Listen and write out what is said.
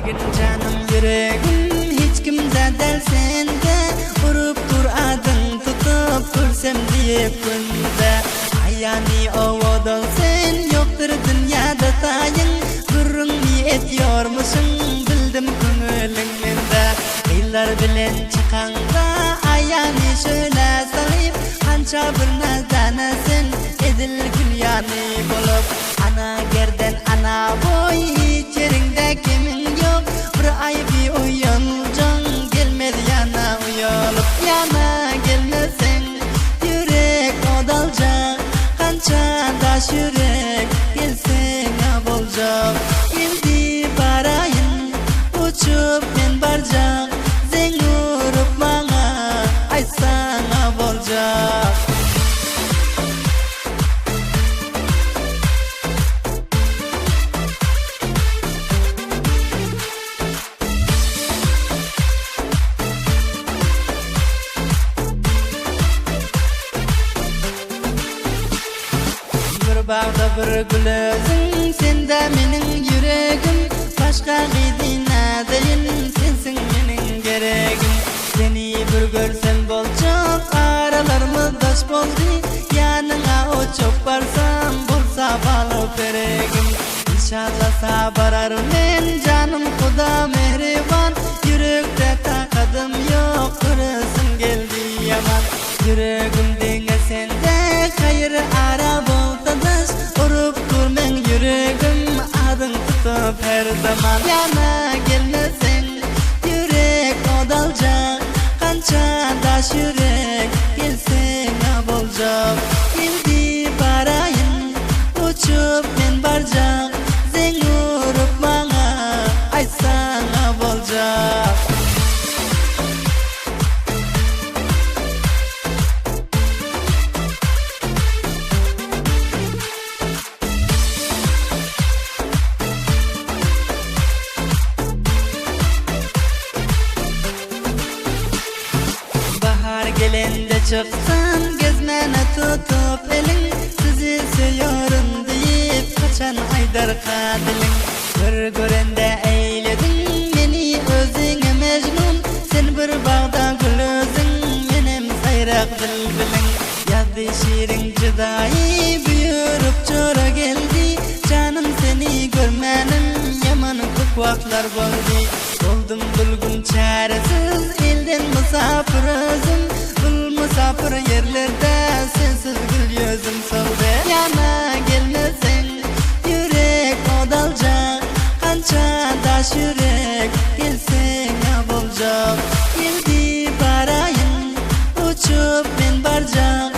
Ergin canım yüreğim hiç kimden dersende vurup dur adın tutup dursam diye günde Ayani ovadan sen yoktur dünyada tayın Gurrun niyetiyor musun bildim könülünde Yıllar bilen çıkanda ayani şöyle sarayıp Hança bir nazdanasın edil gül yani bulup Ana gerden ana boy hiç yerinde kimin yok Bir ay bir uyancan gelmedi yana uyulup Yana gelmesin yürek odalacak Kança daş yürek gelsin bolcak Geldi barayın uçup men barcak Zen vurup bana aysana bolcak Bir bağda bir gül özün sende menin yüreğim Başka gidine deyin sensin menin gereğim Seni bir görsem bolcak aralarımı taş boldu Yanına o çok barsam bulsa balı peregim İnşallah sabarar men canım kuda mehriban Yürekte takadım yok kırısın geldi yaman Yüreğim denge sende hayır ara boltadas Urup dur men yüreğim adın tutup her zaman Yana gelmesin yürek odalacak Kança daş yürek gelsin bolcak Geldi barayın uçup men barcak Zen vurup bana aysana bolcak Bahar gelende çıksan gezmene tutup elin Sizi seviyorum deyip kaçan aydar kadilin Bir görende eyledin beni özüne mecnun Sen bir bağda gül özün benim sayrak bülbülün Yazdı şiirin cıdayı büyürüp çora geldi Canım seni görmenim yaman kukvaklar boldu Oldum bulgun çaresiz elden misafir özüm Bul misafir yerlerde sensiz gül yüzüm soldu Yana gelmesin yürek odalacak Kança daş yürek gelsin bolcak Geldi barayın uçup men barcak